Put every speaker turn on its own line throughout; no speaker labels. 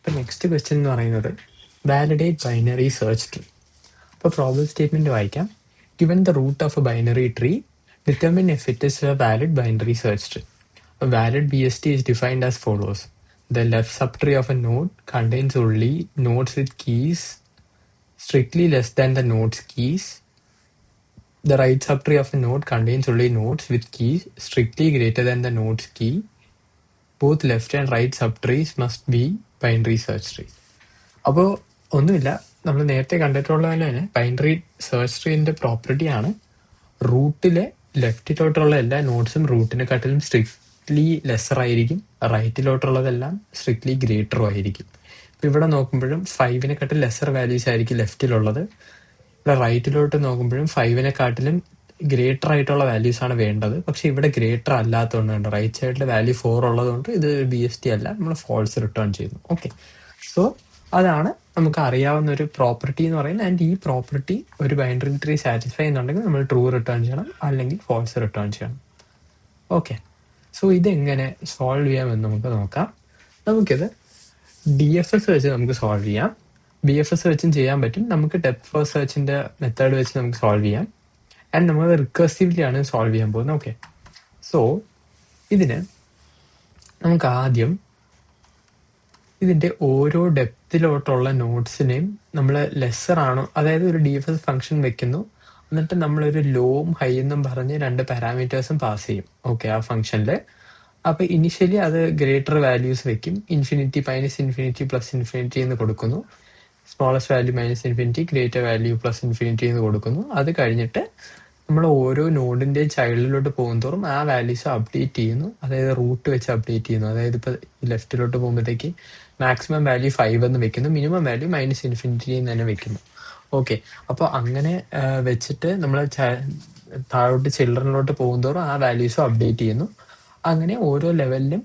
അപ്പോൾ next question എന്ന് പറയുന്നത് വാലിഡേറ്റ് ബൈനറി സെർച്ച് ട്രീ. അപ്പോൾ പ്രോബ്ലം സ്റ്റേറ്റ്മെന്റ് വായിക്കാം. Given the root of a binary tree, determine if it is a valid binary search tree. A valid BST is defined as follows. The left subtree of a node contains only nodes with keys strictly less than the node's keys. The right subtree of a node contains only nodes with keys strictly greater than the node's key. Both left and right subtrees must be binary search trees. അപ്പോൾ ഒന്നുമില്ല, നമ്മൾ നേരത്തെ കണ്ടിട്ടുള്ള പോലെ തന്നെ binary search ട്രീൻ്റെ പ്രോപ്പർട്ടിയാണ് റൂട്ടിലെ ലെഫ്റ്റിലോട്ടുള്ള എല്ലാ നോട്ട്സും റൂട്ടിനെക്കാട്ടിലും strictly lesser ആയിരിക്കും, റൈറ്റിലോട്ടുള്ളതെല്ലാം സ്ട്രിക്ട്ലി ഗ്രേറ്ററും ആയിരിക്കും. ഇപ്പം ഇവിടെ നോക്കുമ്പോഴും 5-നെക്കാട്ടിലും ലെസർ വാല്യൂസ് ആയിരിക്കും ലെഫ്റ്റിലുള്ളത്. ഇവിടെ റൈറ്റിലോട്ട് നോക്കുമ്പോഴും 5-നെക്കാട്ടിലും ഗ്രേറ്റർ ആയിട്ടുള്ള വാല്യൂസ് ആണ് വേണ്ടത്. പക്ഷെ ഇവിടെ ഗ്രേറ്റർ അല്ലാത്തതുകൊണ്ട് റൈറ്റ് സൈഡിലെ വാല്യൂ 4 ഉള്ളതുകൊണ്ട് ഇത് BST അല്ല, നമ്മൾ ഫോൾസ് റിട്ടേൺ ചെയ്യുന്നു. ഓക്കെ, സോ അതാണ് നമുക്ക് അറിയാവുന്ന ഒരു പ്രോപ്പർട്ടി എന്ന് പറയുന്നത്. ആൻഡ് ഈ പ്രോപ്പർട്ടി ഒരു ബൈനറി ട്രീ സാറ്റിസ്ഫൈ ചെയ്യുന്നുണ്ടെങ്കിൽ നമ്മൾ ട്രൂ റിട്ടേൺ ചെയ്യണം, അല്ലെങ്കിൽ ഫോൾസ് റിട്ടേൺ ചെയ്യണം. ഓക്കെ, സോ ഇതെങ്ങനെ സോൾവ് ചെയ്യാമെന്ന് നമുക്ക് നോക്കാം. നമുക്കിത് DFS വെച്ച് നമുക്ക് സോൾവ് ചെയ്യാം. BFS വെച്ചും ചെയ്യാൻ പറ്റും. നമുക്ക് ഡെപ്ത് ഫസ്റ്റ് സെർച്ചിന്റെ മെത്തേഡ് വെച്ച് നമുക്ക് സോൾവ് ചെയ്യാം. ആൻഡ് നമ്മൾ റിക്കർസീവ്ലി ആണ് സോൾവ് ചെയ്യാൻ പോകുന്നത്. ഓക്കെ, സോ ഇതിന് നമുക്ക് ആദ്യം ഇതിന്റെ ഓരോ ഡെപ്തിലോട്ടുള്ള നോട്ട്സിനെയും നമ്മൾ ലെസർ ആണോ, അതായത് ഒരു DFS ഫംഗ്ഷൻ വെക്കുന്നു, എന്നിട്ട് നമ്മളൊരു ലോവും ഹൈ എന്നും പറഞ്ഞ് 2 പാരാമീറ്റേഴ്സും പാസ് ചെയ്യും. ഓക്കെ, ആ ഫംഗ്ഷനിൽ. അപ്പൊ ഇനിഷ്യലി അത് ഗ്രേറ്റർ വാല്യൂസ് വെക്കും. Infinity, minus infinity, plus infinity എന്ന് കൊടുക്കുന്നു. Smallest value minus infinity, greater value plus infinity എന്ന് കൊടുക്കുന്നു. അത് കഴിഞ്ഞിട്ട് നമ്മൾ ഓരോ നോഡിന്റെ ചൈൽഡിലോട്ട് പോകുന്തോറും ആ വാല്യൂസ് അപ്ഡേറ്റ് ചെയ്യുന്നു, അതായത് റൂട്ട് വെച്ച് അപ്ഡേറ്റ് ചെയ്യുന്നു. അതായത് ഇപ്പൊ ലെഫ്റ്റിലോട്ട് പോകുമ്പോഴത്തേക്ക് മാക്സിമം വാല്യൂ 5 എന്ന് വെക്കുന്നു, മിനിമം വാല്യൂ മൈനസ് ഇൻഫിനിറ്റി എന്ന് തന്നെ വെക്കുന്നു. ഓക്കെ, അപ്പോൾ അങ്ങനെ വെച്ചിട്ട് നമ്മൾ താഴോട്ട് ചിൽഡ്രനിലോട്ട് പോകുന്തോറും ആ വാല്യൂസും അപ്ഡേറ്റ് ചെയ്യുന്നു. അങ്ങനെ ഓരോ ലെവലിലും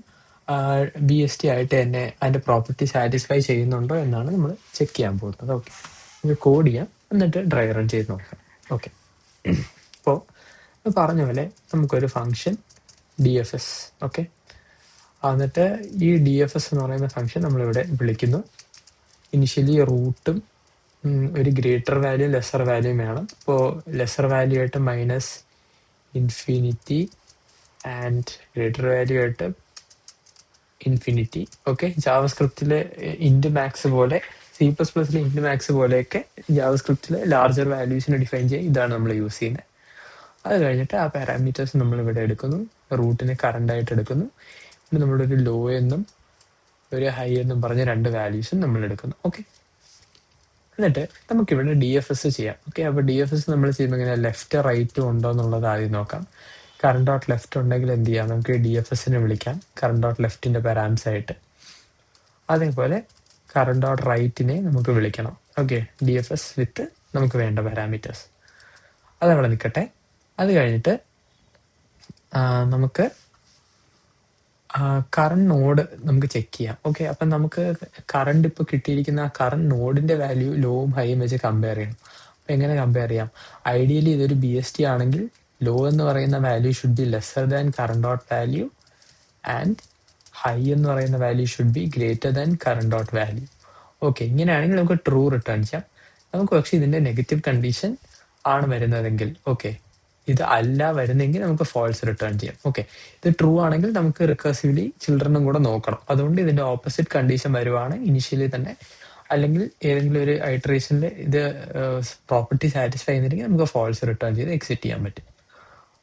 BST ആയിട്ട് തന്നെ അതിന്റെ പ്രോപ്പർട്ടി സാറ്റിസ്ഫൈ ചെയ്യുന്നുണ്ടോ എന്നാണ് നമ്മൾ ചെക്ക് ചെയ്യാൻ പോകുന്നത്. ഓക്കെ, നമുക്ക് കോഡ് ചെയ്യാം, എന്നിട്ട് ഡ്രൈ റൺ ചെയ്ത് നോക്കാം. ഓക്കെ, അപ്പോൾ പറഞ്ഞ പോലെ നമുക്കൊരു ഫംഗ്ഷൻ DFS. ഓക്കെ, എന്നിട്ട് ഈ DFS എന്ന് പറയുന്ന ഫംഗ്ഷൻ നമ്മളിവിടെ വിളിക്കുന്നു. ഇനിഷ്യലി റൂട്ടും ഒരു ഗ്രേറ്റർ വാല്യൂ ലെസർ വാല്യൂ വേണം. അപ്പോൾ ലെസർ വാല്യൂ ആയിട്ട് minus infinity and greater value ആയിട്ട് ഇൻഫിനിറ്റി. ഓക്കെ, ജാവാസ്ക്രിപ്റ്റിലെ ഇൻറ്റ് മാക്സ് പോലെ, C++ലെ ഇൻറ്റ് മാക്സ് പോലെയൊക്കെ ജാവാസ്ക്രിപ്റ്റിലെ ലാർജർ വാല്യൂസിനെ ഡിഫൈൻ ചെയ്യാൻ ഇതാണ് നമ്മൾ യൂസ് ചെയ്യുന്നത്. അത് കഴിഞ്ഞിട്ട് ആ പാരാമീറ്റേഴ്സ് നമ്മൾ ഇവിടെ എടുക്കുന്നു, റൂട്ടിനെ കറണ്ട് ആയിട്ട് എടുക്കുന്നു. പിന്നെ നമ്മുടെ ഒരു ലോ എന്നും ഒരു ഹൈ എന്നും പറഞ്ഞ 2 വാല്യൂസും നമ്മൾ എടുക്കുന്നു. ഓക്കെ, എന്നിട്ട് നമുക്കിവിടെ DFS ചെയ്യാം. ഓക്കെ, അപ്പോൾ DFS നമ്മൾ ചെയ്യുമ്പോൾ ഇങ്ങനെ ലെഫ്റ്റ് റൈറ്റും ഉണ്ടോ എന്നുള്ളത് ആദ്യം നോക്കാം. കറണ്ട് ഡോട്ട് ലെഫ്റ്റ് ഉണ്ടെങ്കിൽ എന്ത് ചെയ്യാം, നമുക്ക് DFSനെ വിളിക്കാം കറണ്ട് ഡോട്ട് ലെഫ്റ്റിന്റെ പാരാമീറ്റേഴ്സ് ആയിട്ട്. അതേപോലെ കറണ്ട് ഡോട്ട് റൈറ്റിനെ നമുക്ക് വിളിക്കണം. ഓക്കെ, DFS വിത്ത് നമുക്ക് വേണ്ട പാരാമീറ്റേഴ്സ്. അതവിടെ നിൽക്കട്ടെ. അത് കഴിഞ്ഞിട്ട് നമുക്ക് കറണ്ട് നോഡ് നമുക്ക് ചെക്ക് ചെയ്യാം. ഓക്കെ, അപ്പം നമുക്ക് കറണ്ട് ഇപ്പോൾ കിട്ടിയിരിക്കുന്ന ആ കറണ്ട് നോഡിന്റെ വാല്യൂ ലോവും ഹൈയും വെച്ച് കമ്പയർ ചെയ്യണം. അപ്പം എങ്ങനെ കമ്പയർ ചെയ്യാം? ഐഡിയലി ഇതൊരു BST ആണെങ്കിൽ ലോ എന്ന് പറയുന്ന value should be lesser than current dot value and high എന്ന് പറയുന്ന value should be greater than current dot value. Okay, ഇങ്ങനെയാണെങ്കിൽ നമുക്ക് ട്രൂ റിട്ടേൺ ചെയ്യാം. നമുക്ക് പക്ഷെ ഇതിന്റെ നെഗറ്റീവ് കണ്ടീഷൻ ആണ് വരുന്നതെങ്കിൽ, ഓക്കെ, ഇത് അല്ല വരുന്നെങ്കിൽ നമുക്ക് ഫോൾസ് റിട്ടേൺ ചെയ്യാം. ഓക്കെ, ഇത് ട്രൂ ആണെങ്കിൽ നമുക്ക് റിക്കർസീവ്ലി ചിൽഡ്രനും കൂടെ നോക്കണം. അതുകൊണ്ട് ഇതിന്റെ ഓപ്പോസിറ്റ് കണ്ടീഷൻ വരുവാണ് ഇനിഷ്യലി തന്നെ, അല്ലെങ്കിൽ ഏതെങ്കിലും ഒരു ഐറ്ററേഷനിൽ ഇത് പ്രോപ്പർട്ടി സാറ്റിസ്ഫൈ ചെയ്യുന്നില്ലെങ്കിൽ നമുക്ക് ഫോൾസ് റിട്ടേൺ ചെയ്ത് എക്സിറ്റ് ചെയ്യാൻ പറ്റും.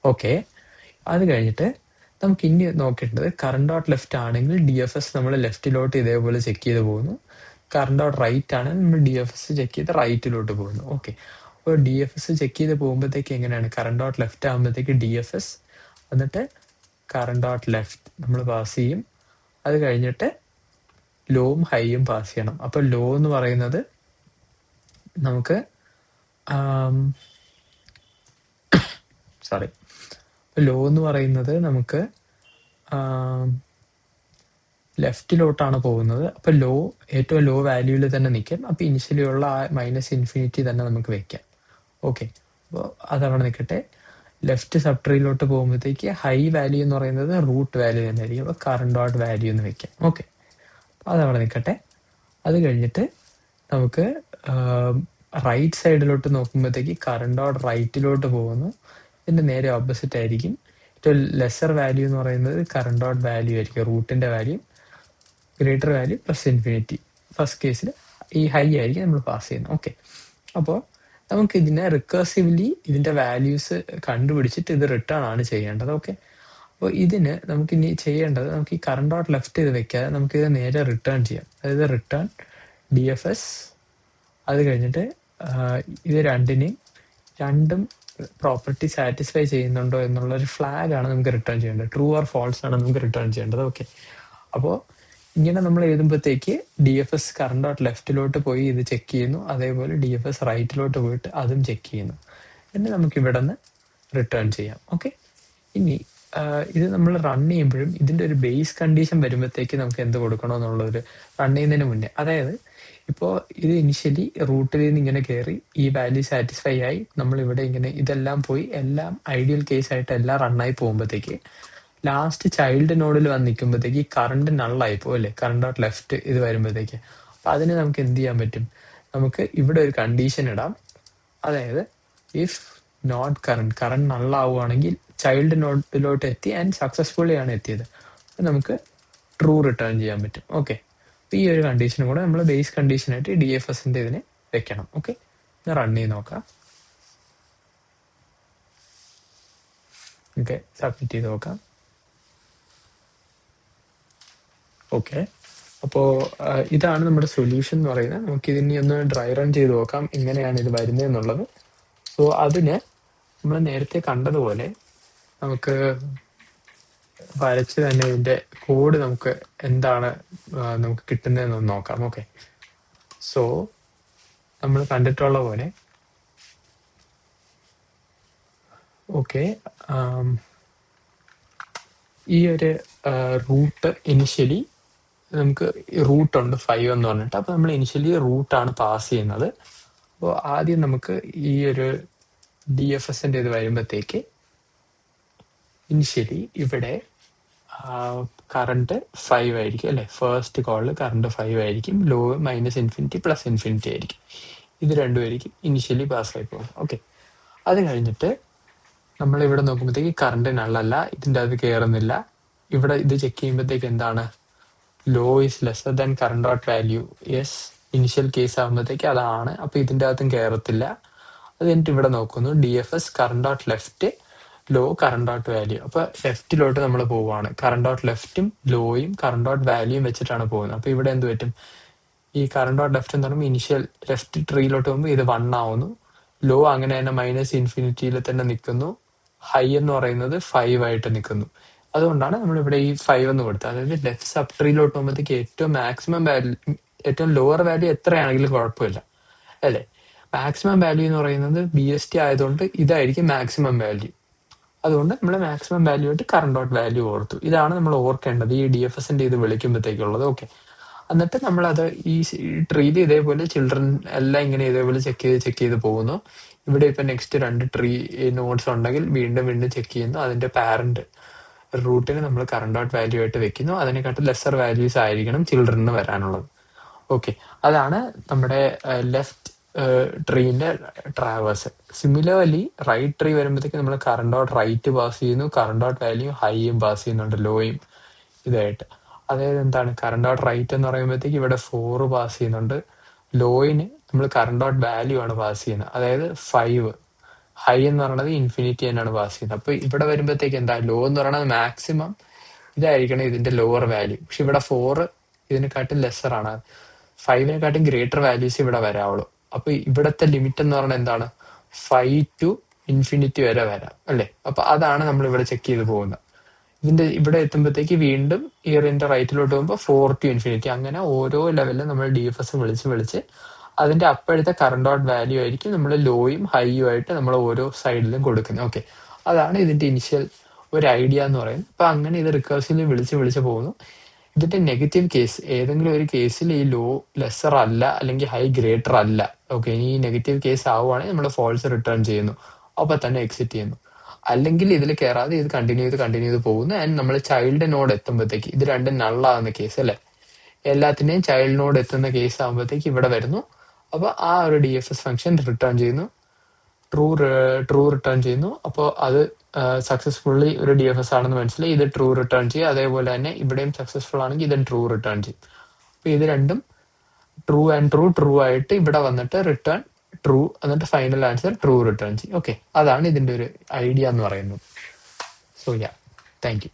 ഓക്കെ, അത് കഴിഞ്ഞിട്ട് നമുക്ക് ഇനി നോക്കേണ്ടത് കറണ്ട് ഡോട്ട് ലെഫ്റ്റ് ആണെങ്കിൽ DFS നമ്മൾ ലെഫ്റ്റിലോട്ട് ഇതേപോലെ ചെക്ക് ചെയ്ത് പോകുന്നു. കറണ്ട് ഡോട്ട് റൈറ്റ് ആണ് നമ്മൾ DFS ചെക്ക് ചെയ്ത് റൈറ്റിലോട്ട് പോകുന്നു. ഓക്കെ, അപ്പോൾ DFS ചെക്ക് ചെയ്ത് പോകുമ്പോഴത്തേക്ക് എങ്ങനെയാണ്, കറണ്ട് ഡോട്ട് ലെഫ്റ്റ് ആകുമ്പോഴത്തേക്ക് DFS, എന്നിട്ട് കറണ്ട് ഡോട്ട് ലെഫ്റ്റ് നമ്മൾ പാസ് ചെയ്യും. അത് കഴിഞ്ഞിട്ട് ലോവും ഹൈയും പാസ് ചെയ്യണം. അപ്പോൾ ലോ എന്ന് പറയുന്നത് നമുക്ക് ലോ എന്ന് പറയുന്നത് നമുക്ക് ലെഫ്റ്റിലോട്ടാണ് പോകുന്നത്. അപ്പൊ ലോ ഏറ്റവും ലോ വാല്യൂവിൽ തന്നെ നിൽക്കും. അപ്പൊ ഇനിഷ്യലി ഉള്ള ആ മൈനസ് ഇൻഫിനിറ്റി തന്നെ നമുക്ക് വെക്കാം. ഓക്കെ, അപ്പോൾ അതവിടെ നിൽക്കട്ടെ. ലെഫ്റ്റ് സബ് ട്രീയിലോട്ട് പോകുമ്പോഴത്തേക്ക് ഹൈ വാല്യൂ എന്ന് പറയുന്നത് റൂട്ട് വാല്യൂ തന്നെ ആയിരിക്കും. അപ്പോൾ കറണ്ട് ഡോട്ട് വാല്യൂ എന്ന് വെക്കാം. ഓക്കെ, അതവിടെ നിൽക്കട്ടെ. അത് കഴിഞ്ഞിട്ട് നമുക്ക് റൈറ്റ് സൈഡിലോട്ട് നോക്കുമ്പോഴത്തേക്ക് കറണ്ട് ഡോട്ട് റൈറ്റിലോട്ട് പോകുന്നു. ഇതിന്റെ നേരെ ഓപ്പോസിറ്റ് ആയിരിക്കും. ഏറ്റവും ലെസർ വാല്യൂ എന്ന് പറയുന്നത് കറണ്ട് ഡോട്ട് വാല്യൂ ആയിരിക്കും, റൂട്ടിന്റെ value. Greater value plus infinity. First കേസിൽ ഈ ഹൈ ആയിരിക്കും നമ്മൾ പാസ് ചെയ്യുന്നത്. ഓക്കെ, അപ്പോൾ നമുക്ക് ഇതിനെ റിക്കേഴ്സീവ്ലി ഇതിന്റെ വാല്യൂസ് കണ്ടുപിടിച്ചിട്ട് ഇത് റിട്ടേൺ ആണ് ചെയ്യേണ്ടത്. ഓക്കെ, അപ്പോൾ ഇതിന് നമുക്ക് ഇനി ചെയ്യേണ്ടത്, നമുക്ക് ഈ കറണ്ട് ഡോട്ട് ലെഫ്റ്റ് ചെയ്ത് വെക്കാതെ നമുക്ക് ഇത് നേരെ റിട്ടേൺ ചെയ്യാം. അതായത് റിട്ടേൺ DFS. അത് കഴിഞ്ഞിട്ട് ഇത് രണ്ടും പ്രോപ്പർട്ടി സാറ്റിസ്ഫൈ ചെയ്യുന്നുണ്ടോ എന്നുള്ള ഒരു ഫ്ലാഗ് ആണ് നമുക്ക് റിട്ടേൺ ചെയ്യേണ്ടത്. ട്രൂ ഓർ ഫോൾസ് ആണ് നമുക്ക് റിട്ടേൺ ചെയ്യേണ്ടത്. ഓക്കെ, അപ്പോൾ ഇങ്ങനെ നമ്മൾ എഴുതുമ്പോഴത്തേക്ക് DFS കറണ്ട് ഡോട്ട് ലെഫ്റ്റിലോട്ട് പോയി ഇത് ചെക്ക് ചെയ്യുന്നു, അതേപോലെ DFS റൈറ്റിലോട്ട് പോയിട്ട് അതും ചെക്ക് ചെയ്യുന്നു. പിന്നെ നമുക്ക് ഇവിടെ നിന്ന് റിട്ടേൺ ചെയ്യാം. ഓക്കെ, ഇനി ഇത് നമ്മൾ റൺ ചെയ്യുമ്പോഴും ഇതിന്റെ ഒരു ബേസ് കണ്ടീഷൻ വരുമ്പോഴത്തേക്ക് നമുക്ക് എന്ത് കൊടുക്കണമെന്നുള്ളൊരു റൺ ചെയ്യുന്നതിന് മുന്നേ, അതായത് ഇപ്പോൾ ഇത് ഇനിഷ്യലി റൂട്ടിൽ നിന്ന് ഇങ്ങനെ കയറി ഈ വാല്യൂ സാറ്റിസ്ഫൈ ആയി നമ്മൾ ഇവിടെ ഇങ്ങനെ ഇതെല്ലാം പോയി എല്ലാം ഐഡിയൽ കേസ് ആയിട്ട് എല്ലാം റണ്ണായി പോകുമ്പോഴത്തേക്ക് ലാസ്റ്റ് ചൈൽഡ് നോഡിൽ വന്ന് നിൽക്കുമ്പോഴത്തേക്ക് ഈ കറണ്ട് നള്ളായി പോകും അല്ലേ, കറണ്ട് ഡോട്ട് ലെഫ്റ്റ് ഇത് വരുമ്പോഴത്തേക്ക്. അപ്പൊ അതിന് നമുക്ക് എന്ത് ചെയ്യാൻ പറ്റും, നമുക്ക് ഇവിടെ ഒരു കണ്ടീഷൻ ഇടാം. അതായത് ഇഫ് നോട്ട് കറണ്ട് നള്ളാവുകയാണെങ്കിൽ ചൈൽഡ് നോഡിലോട്ട് എത്തി ആൻഡ് സക്സസ്ഫുള്ളി ആണ് എത്തിയത്, നമുക്ക് ട്രൂ റിട്ടേൺ ചെയ്യാൻ പറ്റും. ഓക്കെ, ഈ ഒരു കണ്ടീഷനും കൂടെ നമ്മൾ ബേസ് കണ്ടീഷനായിട്ട് DFSന്റെ ഇതിനെ വെക്കണം. ഓക്കെ, റൺ ചെയ്ത് നോക്കാം. ഓക്കെ, സബ്മിറ്റ് ചെയ്ത് നോക്കാം. ഓക്കെ, അപ്പോൾ ഇതാണ് നമ്മുടെ സൊല്യൂഷൻ എന്ന് പറയുന്നത്. നമുക്ക് ഇതിനെ ഒന്ന് ഡ്രൈ റൺ ചെയ്ത് നോക്കാം എങ്ങനെയാണ് ഇത് വരുന്നത് എന്നുള്ളത്. സോ അതിന് നമ്മൾ നേരത്തെ കണ്ടതുപോലെ നമുക്ക് വരച്ച് തന്നെ ഇതിന്റെ കോഡ് നമുക്ക് എന്താണ് നമുക്ക് കിട്ടുന്നതെന്ന് നോക്കാം. ഓക്കെ, സോ നമ്മൾ കണ്ടിട്ടുള്ള പോലെ ഓക്കെ, ഈ ഒരു റൂട്ട് ഇനിഷ്യലി നമുക്ക് റൂട്ട് ഉണ്ട് 5 എന്ന് പറഞ്ഞിട്ട്. അപ്പൊ നമ്മൾ ഇനിഷ്യലി റൂട്ടാണ് പാസ് ചെയ്യുന്നത്. അപ്പോൾ ആദ്യം നമുക്ക് ഈ ഒരു DFSന്റെ ഇത് വരുമ്പോഴത്തേക്ക് ഇനിഷ്യലി ഇവിടെ കറണ്ട് 5 ആയിരിക്കും അല്ലെ, ഫസ്റ്റ് കോളിൽ കറണ്ട് 5 ആയിരിക്കും, ലോ -ഇൻഫിനിറ്റി പ്ലസ് ഇൻഫിനിറ്റി ആയിരിക്കും. ഇത് രണ്ടുമായിരിക്കും ഇനിഷ്യലി പാസ്സായി പോകും. ഓക്കെ, അത് കഴിഞ്ഞിട്ട് നമ്മൾ ഇവിടെ നോക്കുമ്പോഴത്തേക്ക് കറണ്ട് നള്ളല്ല, ഇതിൻ്റെ അത് കയറുന്നില്ല. ഇവിടെ ഇത് ചെക്ക് ചെയ്യുമ്പോഴത്തേക്ക് എന്താണ്, low is lesser than current dot value. Yes, initial case ആകുമ്പോഴത്തേക്ക് അതാണ്. അപ്പൊ ഇതിൻ്റെ അകത്തും കയറത്തില്ല. അത് കഴിഞ്ഞിട്ട് ഇവിടെ നോക്കുന്നു DFS current dot left low current dot value. അപ്പൊ ലെഫ്റ്റിലോട്ട് നമ്മൾ പോവുകയാണ്. കറണ്ട് ഡോട്ട് ലെഫ്റ്റും ലോയും കറണ്ട് ഡോട്ട് വാല്യൂയും വെച്ചിട്ടാണ് പോകുന്നത്. അപ്പൊ ഇവിടെ എന്ത് പറ്റും, ഈ കറണ്ട് ഡോട്ട് ലെഫ്റ്റ് എന്ന് പറയുമ്പോൾ ഇനിഷ്യൽ ലെഫ്റ്റ് ട്രീയിലോട്ട് പോകുമ്പോൾ ഇത് 1 ആവുന്നു, ലോ അങ്ങനെ തന്നെ -ഇൻഫിനിറ്റിയിൽ തന്നെ നിൽക്കുന്നു, ഹൈ എന്ന് പറയുന്നത് 5 ആയിട്ട് നിൽക്കുന്നു. അതുകൊണ്ടാണ് നമ്മൾ ഇവിടെ ഈ 5 എന്ന് കൊടുത്തത്. അതായത് ലെഫ്റ്റ് സബ് ട്രീയിലോട്ട് പോകുമ്പോഴത്തേക്ക് ഏറ്റവും മാക്സിമം വാല്യൂ, ഏറ്റവും ലോവർ വാല്യൂ എത്രയാണെങ്കിലും കുഴപ്പമില്ല അല്ലെ. മാക്സിമം വാല്യൂ എന്ന് പറയുന്നത് BST ആയതുകൊണ്ട് ഇതായിരിക്കും മാക്സിമം വാല്യൂ. അതുകൊണ്ട് നമ്മൾ മാക്സിമം വാല്യൂ ആയിട്ട് കറണ്ട് ഡോട്ട് വാല്യൂ ഓർത്തു. ഇതാണ് നമ്മൾ ഓർക്കേണ്ടത് ഈ DFSന്റെ ഇത് വിളിക്കുമ്പോഴത്തേക്കുള്ളത്. ഓക്കെ, എന്നിട്ട് നമ്മളത് ഈ ട്രീയിൽ ഇതേപോലെ ചിൽഡ്രൻ എല്ലാം ഇങ്ങനെ ഇതേപോലെ ചെക്ക് ചെയ്ത് പോകുന്നു. ഇവിടെ ഇപ്പൊ നെക്സ്റ്റ് 2 ട്രീ നോട്ട്സ് ഉണ്ടെങ്കിൽ വീണ്ടും ചെക്ക് ചെയ്യുന്നു. അതിന്റെ പാരന്റ് റൂട്ടിന് നമ്മൾ കറണ്ട് ഡോട്ട് വാല്യൂ ആയിട്ട് വെക്കുന്നു. അതിനെക്കാട്ടും ലെസർ വാല്യൂസ് ആയിരിക്കണം ചിൽഡ്രന് വരാനുള്ളത്. ഓക്കെ, അതാണ് നമ്മുടെ ലെഫ്റ്റ് ട്രീന്റെ ട്രാവേഴ്സ്. സിമിലർലി റൈറ്റ് ട്രീ വരുമ്പോഴത്തേക്ക് നമ്മൾ കറണ്ട് ഡോട്ട് റൈറ്റ് പാസ് ചെയ്യുന്നു, കറണ്ട് ഡോട്ട് വാല്യൂ ഹൈയും പാസ് ചെയ്യുന്നുണ്ട്, ലോയും ഇതായിട്ട്. അതായത് എന്താണ്, കറണ്ട് ഡോട്ട് റൈറ്റ് എന്ന് പറയുമ്പോഴത്തേക്ക് ഇവിടെ 4 പാസ് ചെയ്യുന്നുണ്ട്, ലോയിന് നമ്മൾ കറണ്ട് ഡോട്ട് വാല്യൂ ആണ് പാസ് ചെയ്യുന്നത്, അതായത് 5. ഹൈ എന്ന് പറയുന്നത് ഇൻഫിനിറ്റി തന്നെയാണ് പാസ് ചെയ്യുന്നത്. അപ്പൊ ഇവിടെ വരുമ്പോഴത്തേക്ക് എന്താ, ലോ എന്ന് പറയുന്നത് മാക്സിമം ഇതായിരിക്കണം ഇതിന്റെ ലോവർ വാല്യൂ. പക്ഷെ ഇവിടെ 4 ഇതിനെക്കാട്ടും ലെസർ ആണ്, 5-നെക്കാട്ടും ഗ്രേറ്റർ വാല്യൂസ് ഇവിടെ വരാവുള്ളൂ. അപ്പൊ ഇവിടത്തെ ലിമിറ്റ് എന്ന് പറയുന്നത് എന്താണ്, 5 to ഇൻഫിനിറ്റി വരെ വരാം അല്ലെ. അപ്പൊ അതാണ് നമ്മൾ ഇവിടെ ചെക്ക് ചെയ്ത് പോകുന്നത്. ഇതിന്റെ ഇവിടെ എത്തുമ്പോഴത്തേക്ക് വീണ്ടും ഇയറിന്റെ റൈറ്റിലോട്ട് പോകുമ്പോൾ 4 to ഇൻഫിനിറ്റി, അങ്ങനെ ഓരോ ലെവലിലും നമ്മൾ DFS വിളിച്ച് അതിന്റെ അപ്പോഴത്തെ കറണ്ട് ഡോട്ട് വാല്യൂ ആയിരിക്കും നമ്മൾ ലോയും ഹൈയും ആയിട്ട് നമ്മൾ ഓരോ സൈഡിലും കൊടുക്കുന്നത്. ഓക്കെ, അതാണ് ഇതിന്റെ ഇനിഷ്യൽ ഒരു ഐഡിയ എന്ന് പറയുന്നത്. അപ്പൊ അങ്ങനെ ഇത് റിക്കേഴ്സീവ്ലി വിളിച്ച് പോകുന്നു. ഇതിന്റെ നെഗറ്റീവ് കേസ്, ഏതെങ്കിലും ഒരു കേസിൽ ഈ ലോ ലെസർ അല്ല അല്ലെങ്കിൽ ഹൈ ഗ്രേറ്റർ അല്ല, ഓക്കെ, ഈ നെഗറ്റീവ് കേസ് ആവുകയാണെങ്കിൽ നമ്മൾ ഫോൾസ് റിട്ടേൺ ചെയ്യുന്നു, അപ്പൊ തന്നെ എക്സിറ്റ് ചെയ്യുന്നു. അല്ലെങ്കിൽ ഇതിൽ കയറാതെ ഇത് കണ്ടിന്യൂ ചെയ്ത് പോകുന്നു. ആൻഡ് നമ്മൾ ചൈൽഡ് നോഡ് എത്തുമ്പോഴത്തേക്ക് ഇത് രണ്ടും നള്ളാകുന്ന കേസ് അല്ലെ, എല്ലാത്തിനെയും ചൈൽഡ് നോഡ് എത്തുന്ന കേസ് ആകുമ്പോഴത്തേക്ക് ഇവിടെ വരുന്നു. അപ്പോൾ ആ ഒരു DFS ഫംഗ്ഷൻ റിട്ടേൺ ചെയ്യുന്നു, ട്രൂ റിട്ടേൺ ചെയ്യുന്നു. അപ്പോൾ അത് സക്സസ്ഫുള്ളി ഒരു DFS ആണെന്ന് മനസ്സിലായി. ഇത് ട്രൂ റിട്ടേൺ ചെയ്യും. അതേപോലെ തന്നെ ഇവിടെയും സക്സസ്ഫുൾ ആണെങ്കിൽ ഇതും ട്രൂ റിട്ടേൺ ചെയ്യും. അപ്പോൾ ഇത് രണ്ടും ട്രൂ ആൻഡ് ട്രൂ ആയിട്ട് ഇവിടെ വന്നിട്ട് റിട്ടേൺ ട്രൂ, എന്നിട്ട് ഫൈനൽ ആൻസർ ട്രൂ റിട്ടേൺ ചെയ്യും. ഓക്കെ, അതാണ് ഇതിൻ്റെ ഒരു ഐഡിയ എന്ന് പറയുന്നത്. So yeah, thank you.